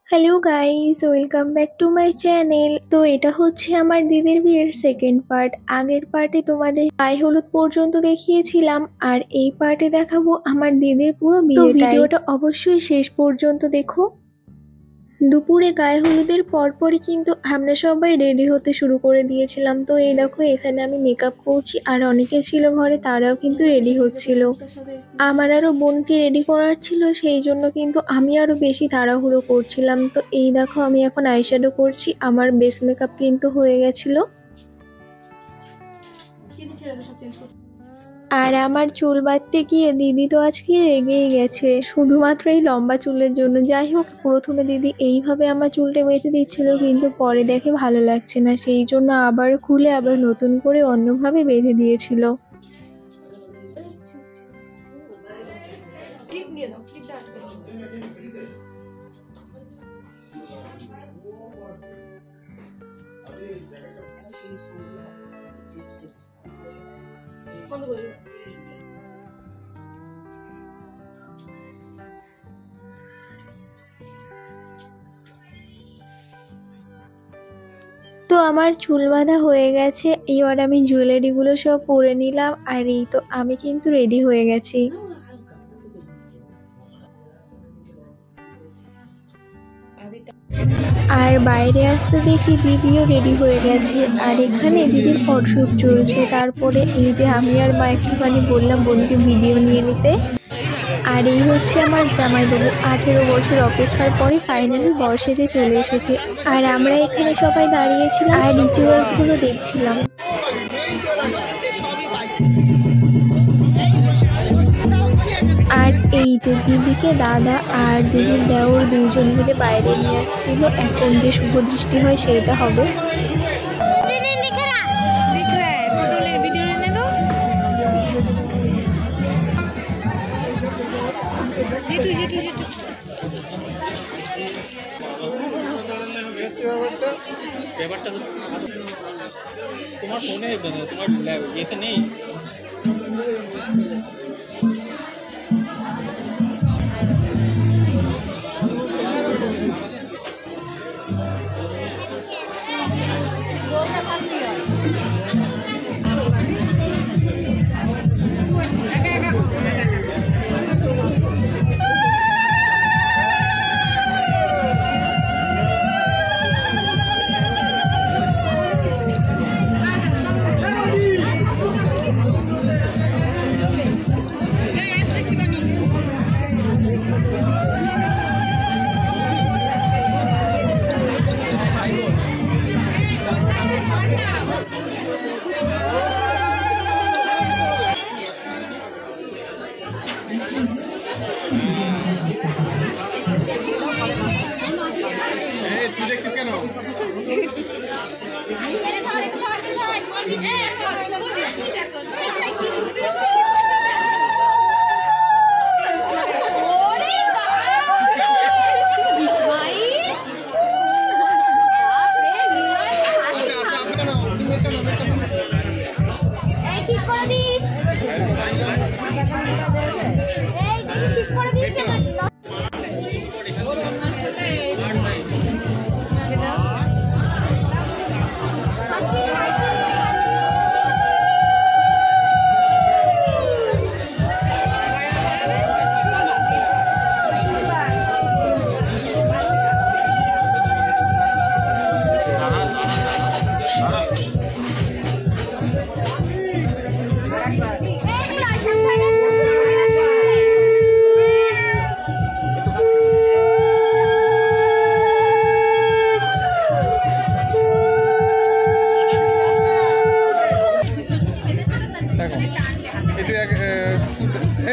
Hello guys, welcome back to my channel. তো এটা হচ্ছে আমার দিদির বিয়ের সেকেন্ড পার্ট। আগের পার্টে তোমাদের গায়ে হলুদ পর্যন্ত দেখিয়েছিলাম, আর এই পার্টে দেখাবো আমার দিদির পুরো বিয়েটাই। তো ভিডিওটা অবশ্যই শেষ পর্যন্ত দেখো। দুপুরে গায়ে হলুদের পরপরই কিন্তু আমরা সবাই রেডি হতে শুরু করে দিয়েছিলাম। তো এই দেখো, এখানে আমি মেকআপ করছি, আর অনেকে ছিল ঘরে, তারাও কিন্তু রেডি হচ্ছিল। আমার আরো বোনকে রেডি করার ছিল, সেই জন্য কিন্তু আমি আরো বেশি তাড়াহুড়ো করছিলাম। তো এই দেখো, আমি এখন আইশ্যাডো করছি। আমার বেস মেকআপ কিন্তু হয়ে গেছিল। আর আমার চুল বাঁধতে গিয়ে দিদি তো আজকে রেগেই গেছে, শুধুমাত্র এই লম্বা চুলের জন্য। যাই হোক, প্রথমে দিদি এইভাবে আমার চুলটা বেঁধে দিচ্ছিল, কিন্তু পরে দেখে ভালো লাগছে না, সেই জন্য আবার খুলে আবার নতুন করে অন্যভাবে বেঁধে দিয়েছিল। তো আমার চুল বাঁধা হয়ে গেছে, এবার আমি জুয়েলারিগুলো সব পরে নিলাম, আর এই তো আমি কিন্তু রেডি হয়ে গেছি। আর বাইরে আসতে দেখি দিদিও রেডি হয়ে গেছে, আর এখানে দিদির ফটোশুট চলছে। তারপরে এই যে আমি আর মা একটুখানি বললাম বোনকে ভিডিও নিয়ে নিতে। আর এই হচ্ছে আমার জামাইবাবু, 18 বছর অপেক্ষার পরে ফাইনালি বর সেজে চলে এসেছে। আর আমরা এখানে সবাই দাঁড়িয়েছিলাম আর রিচুয়ালস গুলো দেখছিলাম। আর এই যে দিদিকে দাদা আর দিদির দেওর দুজন মিলে বাইরে নিয়ে আসছিল, এখন যে শুভ দৃষ্টি হয় সেটা হবে। ব্যাপারটা হচ্ছে তোমার ফোনে তোমার ইয়েতে নেই। তুই দেখছিস কেন?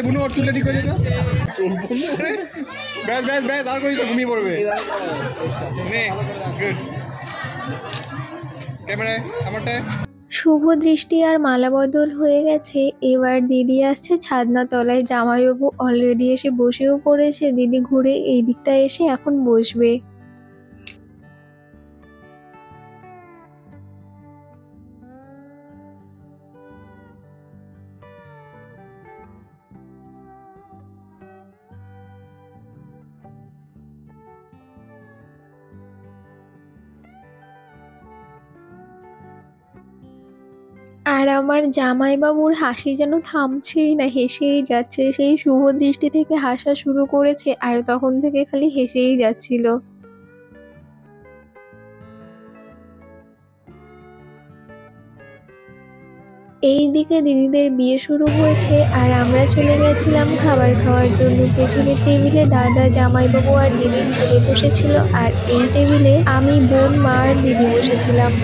বুনু ওর চুল রেডি করে দিত, ব্যাস ব্যাস ব্যাস, আর করিস ঘুমিয়ে পড়বে। নে গুড ক্যামেরায় আমারটায়। শুভ দৃষ্টি আর মালা বদল হয়ে গেছে, এবার দিদি আসছে ছাদনা তলায়। জামাইবাবু অলরেডি এসে বসেও পড়েছে, দিদি ঘুরে এই দিকটা এসে এখন বসবে। আর আমার জামাইবাবুর হাসি যেন থামছেই না, হেসেই যাচ্ছে। সেই শুভ দৃষ্টি থেকে হাসা শুরু করেছে আর তখন থেকে খালি হেসেই যাচ্ছিল। এইদিকে দিদিদের বিয়ে শুরু হয়েছে আর আমরা চলে গেছিলাম খাবার খাওয়ার জন্য। পেছনের টেবিলে দাদা, জামাইবাবু আর দিদির ছেলে বসেছিল আর এই টেবিলে আমি, বোন, মা আর দিদি বসেছিলাম।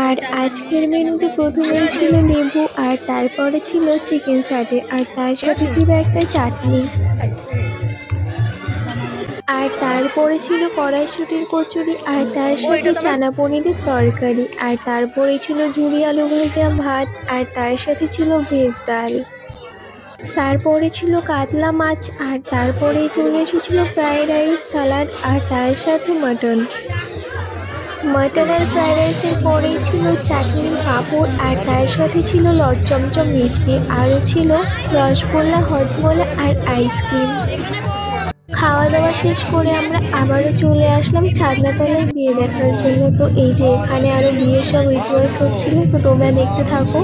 আর আজকের মেনুতে প্রথমেই ছিল লেবু আর তারপরে ছিল চিকেন সাটে আর তার সাথে ছিল একটা চাটনি। আর তারপরে ছিল কড়াইশুঁটির কচুরি আর তার সাথে চানা পনিরের তরকারি। আর তারপরে ছিল ঝুরি আলু ভাজা, ভাত আর তার সাথে ছিল ভেজ ডাল। তারপরে ছিল কাতলা মাছ আর তারপরে চলে এসেছিল ফ্রাইড রাইস, সালাড আর তার সাথে মাটন। মাটন আর ফ্রাইড রাইসের পরেই ছিল চাটনি, পাঁপড় আর তার সাথে ছিল লট চমচম মিষ্টি, আরও ছিল রসগোল্লা, হজমোলা আর আইসক্রিম। খাওয়া দাওয়া শেষ করে আমরা আবারও চলে আসলাম ছাদনাতলায় বিয়ে দেখার জন্য। তো এই যে এখানে আরও বিয়ের সব রিচুয়ালস হচ্ছিল, তো তোমরা দেখতে থাকো।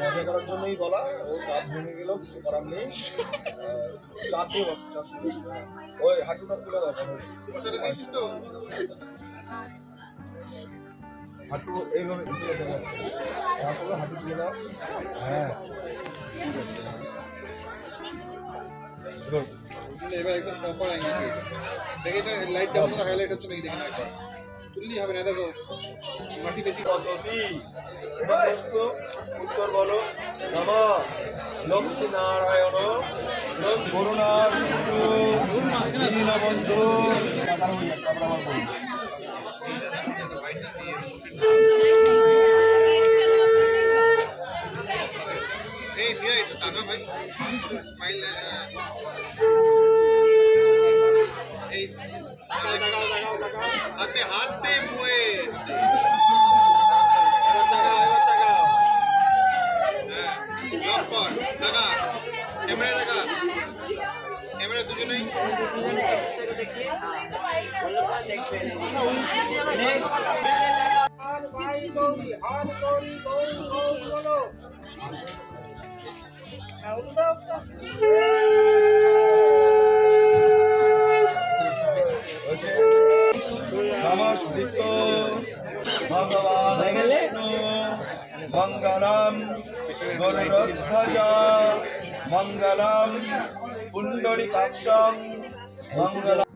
মজা করার জন্যই বলা, ও রাত ভেঙে গেল, কিছু করার নেই। চাপে বসো, ওই হাঁটুটা তুলে দাও, হাঁটু এইভাবে তুলে দেবো, হাঁটু তুলে দাও। হ্যাঁ, এবার একদম প্রপার অ্যাঙ্গেল দেখে এটা লাইট ডাউন তো হাইলাইট হচ্ছে নাকি দেখে না, একবার তুললেই হবে না। দেখো মাটি বেশি উত্তর বলো। নমঃ লক্ষ্মী নারায়ণ করুণা সিন্ধু দীনবন্ধু। এই দিয়ে একটু টাকা ভাই, স্মাইল। এই হাতে হাতে বয়ে ক্যামেরা দেখা, ক্যামেরা দুজনেই। নমস্কৃত ভগবান বিষ্ণু মঙ্গলম গরুড়ধ্বজা মঙ্গলম পুণ্ডরীকাক্ষং মঙ্গলম।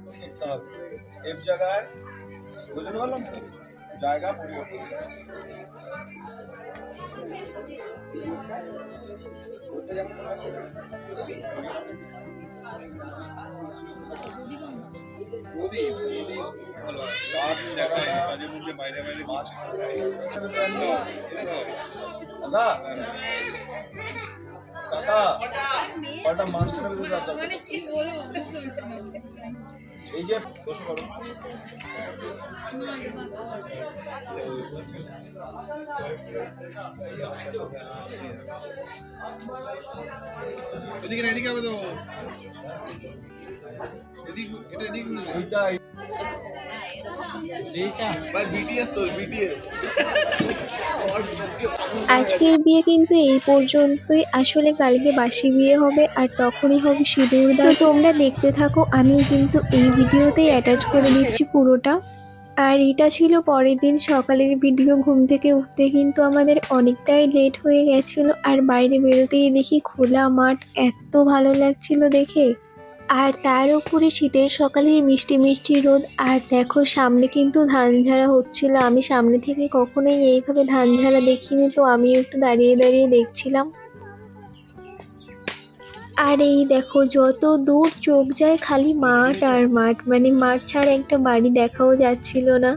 এক জায়গায় বুঝতে পারলাম তো, জায়গা পরিবর্তন। কাজের মধ্যে বাইরে বাইরে মাছ কাকা কটা মাছ এই যে বসে করো। এদিকে না, এদিকে হবে তো। এদিক এটা এদিক ঘুরে যা। এইটা ভাই বিটিএস তো বিটিএস আজকের বিয়ে কিন্তু এই পর্যন্তই। আসলে কালকে বাসি বিয়ে হবে আর তখনই হবে সিঁদুর দান। তোমরা দেখতে থাকো, আমি কিন্তু এই ভিডিওতেই অ্যাটাচ করে দিচ্ছি পুরোটা। আর এটা ছিল পরের দিন সকালের ভিডিও। ঘুম থেকে উঠতে কিন্তু আমাদের অনেকটাই লেট হয়ে গেছিল, আর বাইরে বেরোতেই দেখি খোলা মাঠ, এত ভালো লাগছিল দেখে। আর তার উপরে শীতের সকালের মিষ্টি মিষ্টি রোদ। আর দেখো সামনে কিন্তু ধান ঝাড়া হচ্ছিল। আমি সামনে থেকে কখনোই এইভাবে ধান ঝাড়া দেখিনি, তো আমিও একটু দাঁড়িয়ে দাঁড়িয়ে দেখছিলাম। আর এই দেখো যত দূর চোখ যায় খালি মাঠ আর মাঠ, মানে মাঠ ছাড়া একটা বাড়ি দেখাও যাচ্ছিল না।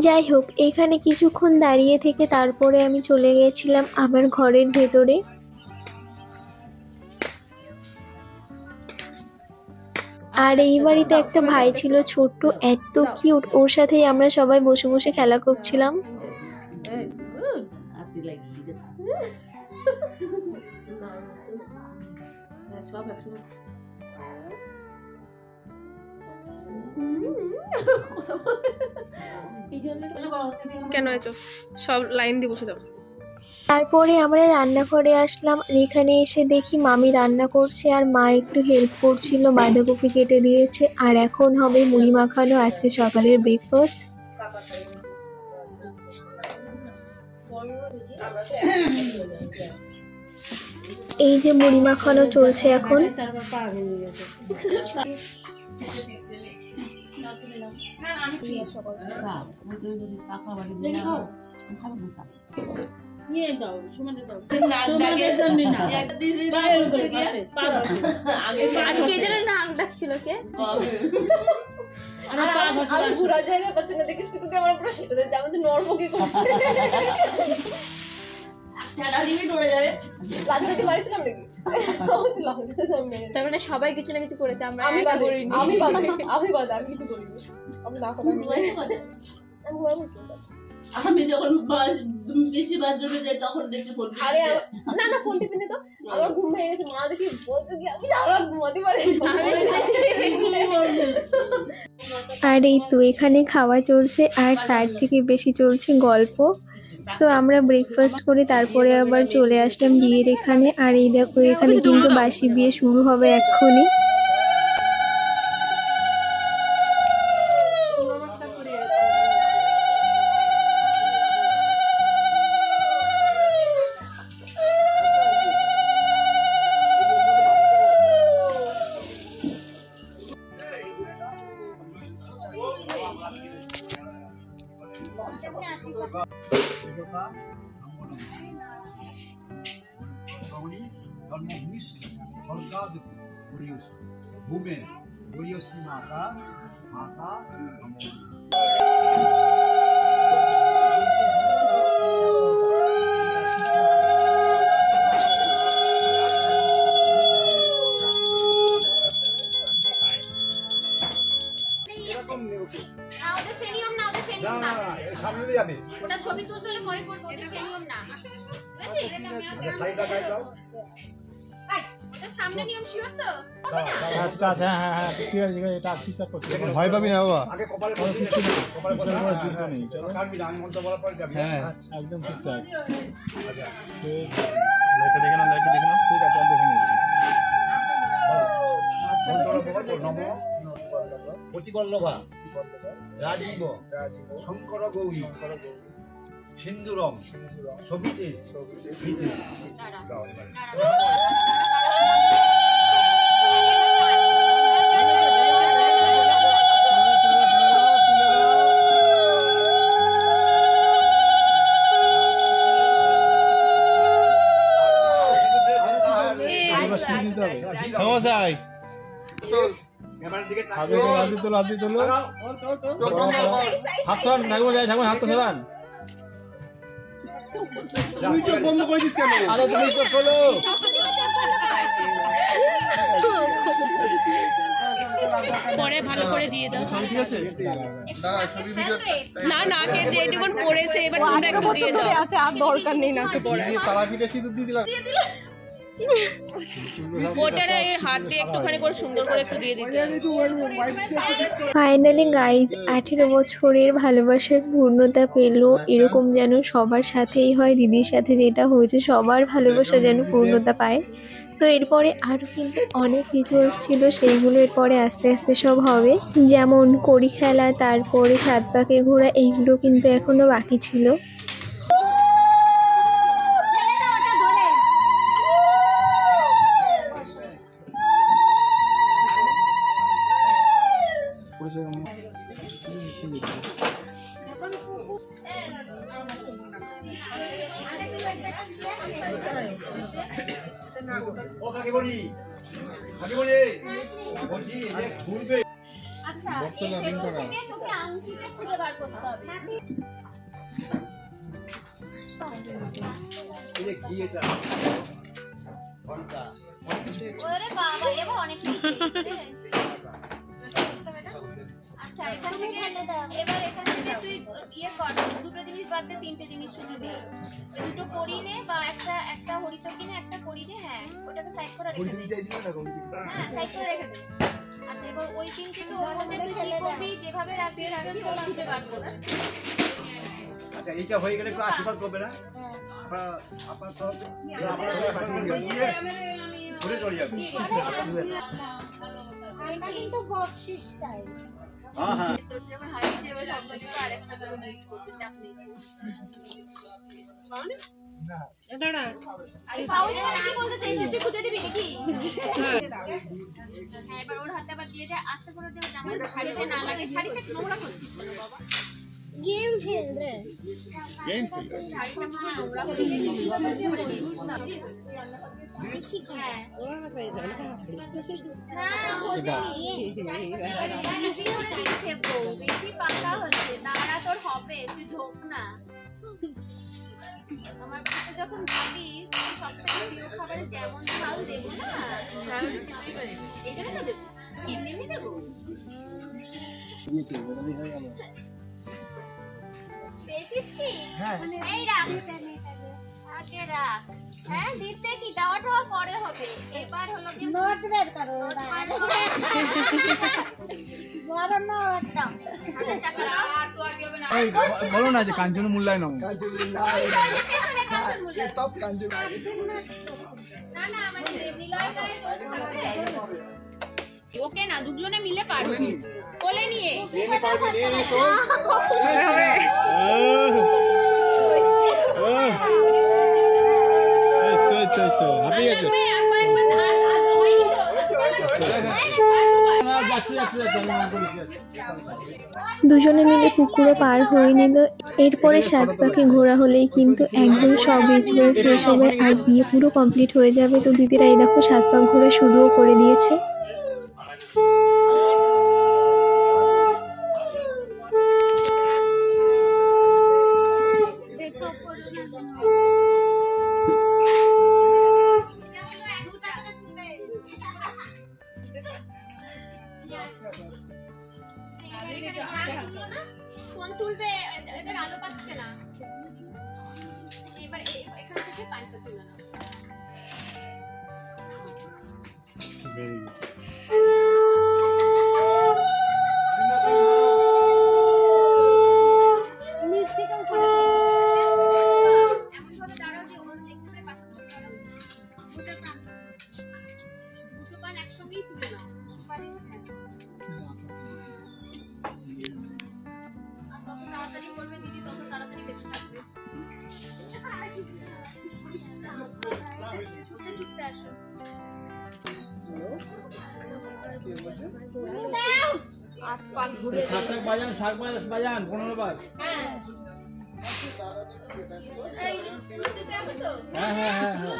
যাই হোক, এখানে কিছুক্ষণ দাঁড়িয়ে থেকে তারপরে আমি চলে গেছিলাম আমার ঘরের ভেতরে। আর এই বাড়িতে একটা ভাই ছিল ছোট্ট, এত কিউট। ওর সাথেই আমরা সবাই বসে বসে খেলা করছিলাম। কেন আছো? সব লাইন দিয়ে বসে যাও। তারপরে আমরা রান্নাঘরে আসলাম। এখানে এসে দেখি মামি রান্না করছে আর মা একটু হেল্প করছিল, বাঁধাকপি কেটে দিয়েছে। আর এখন হবে মুড়ি মাখানো, আজকে সকালের ব্রেকফাস্ট। এই যে মুড়ি মাখানো চলছে এখন। তার মানে সবাই কিছু না কিছু করেছে, আমরা আমি একা বাদে করিনি। আমি কিছু করিনি। আমি না করে আমি ঘুমাই বসে। আমি যখন বেশি বাথরুমে যাই তখন দেখি ফোন আরে না না ফোন টিপে তো আমার ঘুম ভেঙে গেছে। মা দেখি বলছে কি আমি সারা ঘুমাতে পারি। আর এই তো এখানে খাওয়া চলছে, আর তার থেকে বেশি চলছে গল্প। তো আমরা ব্রেকফাস্ট করে তারপরে আবার চলে আসলাম বিয়ের এখানে। আর এই দেখো এখানে কিন্তু বাসি বিয়ে শুরু হবে এক্ষুনি। ভূমে গরিয়সী মাতা মাতা সামনে যাবে ওটা ছবি তুলতে হলে পরে করবো, ওদের সেই নিয়ম না, বুঝেছিস? শাড়িটা গায়ে দাও ওদের সামনে নিয়ম শিওর তো? ভয় পাবি না বাবা। আগে কপালে কপালে নেই কাটবি না আমি মন্ত্র বলার পরে যাবি হ্যাঁ একদম ঠিকঠাক। লাইটটা দেখে নাও, লাইটটা দেখে নাও। ঠিক আছে, দেখে নিচ্ছি। প্রতিবল্লভা রাজীব শঙ্কর গৌরী সিন্দুরম সবিতে সবিতে সমস্যায় হাত তোলো। হাত সরান, ঠাকুর যাই, ঠাকুর হাত তো সরান। তুই চোখ বন্ধ করে দিস কেন? আরে তুমি তো খোলো। পরে ভালো করে দিয়ে দাও। ঠিক আছে দাঁড়া ছবি ভিডিও না না কে যেটুকুন পড়েছে এবার তোমরা একটু দিয়ে দাও। আছে আর দরকার নেই না দিয়ে তালা পিঠে সিঁদুর দিয়ে দিলাম ওটা না এর হাত দিয়ে একটুখানি করে সুন্দর করে একটু দিয়ে দিতে হবে। ফাইনালি গাইজ 18 বছরের ভালোবাসার পূর্ণতা পেল। এরকম যেন সবার সাথেই হয়, দিদির সাথে যেটা হয়েছে সবার ভালোবাসা যেন পূর্ণতা পায়। তো এরপরে আরও কিন্তু অনেক রিচুয়ালস ছিল, সেইগুলো এরপরে আস্তে আস্তে সব হবে, যেমন কড়ি খেলা, তারপরে 7 পাকে ঘোরা, এইগুলো কিন্তু এখনও বাকি ছিল। ও কাকে বলি বলছি এই যে ঘুরবে আচ্ছা বক্তব্য এই লাভিং টেবিল করা। থেকে তোকে আংটিটা খুঁজে বার করতে হবে। এই যে কি এটা ওরে বাবা এবার অনেক কিছু পেয়েছে রে। আচ্ছা এখান থেকে এবার এখান থেকে তুই ইয়ে কর, দুটো জিনিস বাদ দে, 3টে জিনিস শুধু নে। ওই দুটো করি নে বা একটা হরিত কিনে একটা করি নে। হ্যাঁ ওটাকে সাইড করে রেখে দে। হ্যাঁ সাইড করে রেখে দে। আচ্ছা এবার ওই 3 থেকে ওর মধ্যে তুই কি করবি, যেভাবে রাখবি রাখবি, ও খুঁজে বার করবি। আচ্ছা এইটা হয়ে গেলে একটু আশীর্বাদ করবে না আপনার তো ঘুরে চলে যাবে। এটা কিন্তু বকশিশ চাই। হ্যাঁ হ্যাঁ তোর যখন হারিয়েছে এবার সব কিছু আরেকটা কারণে করতে চাপ নেই। পাউনি মানে কি বলতে চাইছিস, তুই খুঁজে দিবি নাকি? হ্যাঁ এবার ওর হাতে আবার দিয়ে দে, আস্তে করে দেবে, জামাই শাড়িতে না লাগে। শাড়িতে নোংরা করছিস কেন বাবা? গেম খেলবে শাড়িটা পুরো নোংরা করে দিয়েছিস। হ্যাঁ হ্যাঁ বোঝেনি, বেশি করে দিচ্ছে বউ, বেশি পাকা হচ্ছে। দাঁড়া তোর হবে, তুই ঢোক না। আমার বাড়িতে যখন যাবি তুই সব থেকে প্রিয় খাবার যেমন চাল দেবো না, এই জন্য তো দেবো, এমনি এমনি দেবো। পেয়েছিস কি? এই রাখ, আগে রাখ। হ্যাঁ দিতে কি, দেওয়া টোয়া পরে হবে। এবার হলো কি নোট বের করো, বড় নোট দাও। 1000 টাকা দাও। আর তো আগে হবে না। এই বলো না যে কাঞ্চন মূল্যায় নাও। না না মানে নিলয় করে তোর হবে। ওকে না, দুজনে মিলে পারবি। কোলে নিয়ে পারবি নে তো হাঁপিয়ে গেছে। আর কয়েক বছর আর হয়নি তো। যাচ্ছি যাচ্ছি যাচ্ছি আমি মনে করি দুজনে মিলে পুকুরে পার হয়ে নিল। এরপরে 7 পাকে ঘোরা হলেই কিন্তু একদম সব রিচুয়াল শেষ হবে আর বিয়ে পুরো কমপ্লিট হয়ে যাবে। তো দিদিরা এই দেখো 7 পাক ঘোরা শুরুও করে দিয়েছে। ফোন তুলবে, এদের আলো পাচ্ছে না। এবার এখান থেকে পানিটা তুলে নাও। Very good. এমন ভাবে দাঁড়াও যে ওরা দেখতে পায়, পাশাপাশি দাঁড়াও। দুটো পান একসঙ্গেই তুলে নাও। পানি আর তত তাড়াতাড়ি বলবে দিদি, তত তাড়াতাড়ি বেশি থাকবে। ছুটতে ছুটতে আসো। সাত পাক বাজান, 7 পাক বাজান, 15 বার। এই তুলতে হবে তো? হ্যাঁ হ্যাঁ হ্যাঁ হ্যাঁ।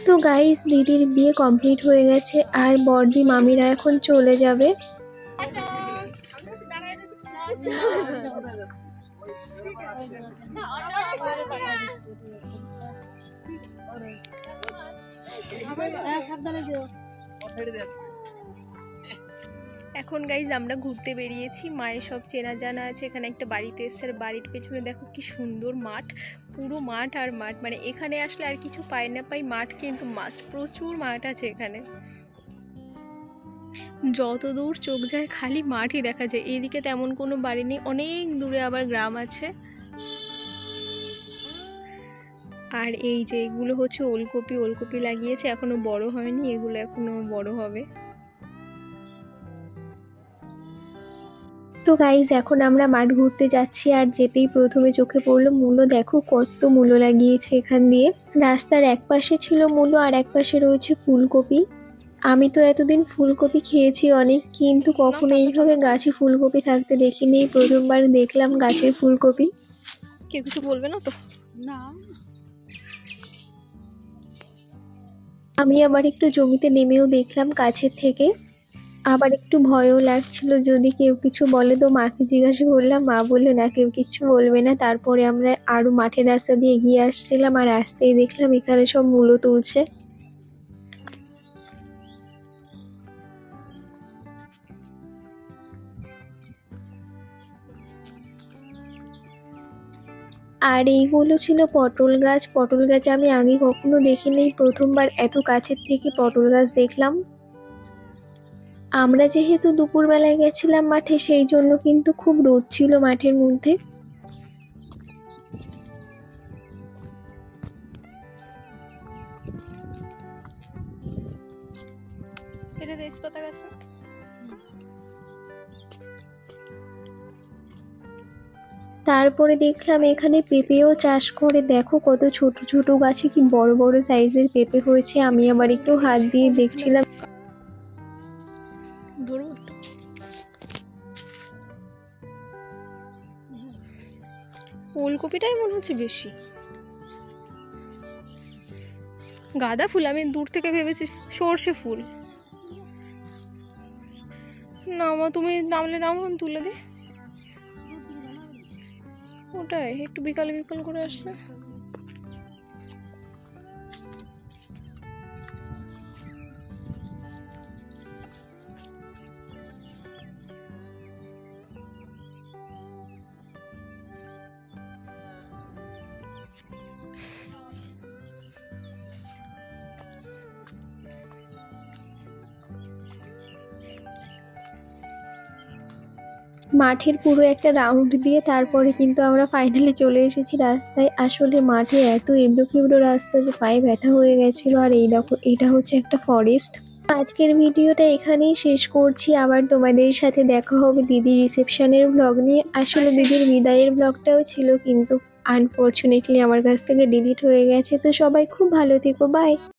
তো গাইস, দিদির বিয়ে কমপ্লিট হয়ে গেছে আর বড়দি মামিরা এখন চলে যাবে। এখন গাইজ আমরা ঘুরতে বেরিয়েছি, মায়ের সব চেনা জানা আছে, এখানে একটা বাড়িতে এসছে আর বাড়ির পেছনে দেখো কি সুন্দর মাঠ, পুরো মাঠ আর মাঠ, মানে এখানে আসলে আর কিছু পাই না পাই, মাঠ কিন্তু মাস্ট, প্রচুর মাঠ আছে এখানে, যত দূর চোখ যায় খালি মাঠই দেখা যায়। এদিকে তেমন কোনো বাড়ি নেই, অনেক দূরে আবার গ্রাম আছে। আর এই যে এগুলো হচ্ছে ওলকপি, ওলকপি লাগিয়েছে, এখনো বড় হয়নি, এগুলো এখনো বড় হবে। তো গাইজ এখন আমরা মাঠ ঘুরতে যাচ্ছি আর যেতেই প্রথমে চোখে পড়লো মূলো। দেখো কত মূলো লাগিয়েছে এখান দিয়ে। রাস্তার এক পাশে ছিল মূলো আর এক পাশে রয়েছে ফুলকপি। আমি তো এতদিন ফুলকপি খেয়েছি অনেক, কিন্তু কখনো এইভাবে গাছে ফুলকপি থাকতে দেখিনি, প্রথমবার দেখলাম গাছের ফুলকপি। কেউ কিছু বলবে না তো? না, আমি আবার একটু জমিতে নেমেও দেখলাম কাছের থেকে, আবার একটু ভয়ও লাগছিল যদি কেউ কিছু বলে, তো মাকে জিজ্ঞাসা করলাম, মা বললো না কেউ কিছু বলবে না। তারপরে আমরা আরো মাঠের রাস্তা দিয়ে এগিয়ে আসছিলাম আর আসতেই দেখলাম এখানে সব মূলো তুলছে। আর এইগুলো ছিল পটল গাছ। পটল গাছ আমি আগে কখনো দেখিনি, প্রথমবার এত কাছের থেকে পটল গাছ দেখলাম। আমরা যেহেতু দুপুরবেলায় গেছিলাম মাঠে, সেই জন্য কিন্তু খুব রোদ ছিল মাঠের মধ্যে। এটা তেজপাতা গাছ না? তারপরে দেখলাম এখানে পেঁপেও চাষ করে, দেখো কত ছোট ছোট গাছে কি বড় বড় সাইজের পেঁপে হয়েছে। আমি আবার একটু হাত দিয়ে দেখছিলাম। ধরুন, ওলকপিটাই মনে হচ্ছে বেশি। গাঁদা ফুল আমি দূর থেকে ভেবেছি সর্ষে ফুল। নামা, তুমি নামলে নামো, আমি তুলে দিই। ওটাই একটু বিকালে বিকাল করে আসলে। মাঠের পুরো একটা রাউন্ড দিয়ে তারপরে কিন্তু আমরা ফাইনালি চলে এসেছি রাস্তায়। আসলে মাঠে এত এবড়ো খেবড়ো রাস্তা যে পায়ে ব্যথা হয়ে গেছিল। আর এই দেখো, এটা হচ্ছে একটা ফরেস্ট। আজকের ভিডিওটা এখানেই শেষ করছি, আবার তোমাদের সাথে দেখা হবে দিদির রিসেপশনের ব্লগ নিয়ে। আসলে দিদির বিদায়ের ব্লগটাও ছিল, কিন্তু আনফরচুনেটলি আমার কাছ থেকে ডিলিট হয়ে গেছে। তো সবাই খুব ভালো থেকো, বাই।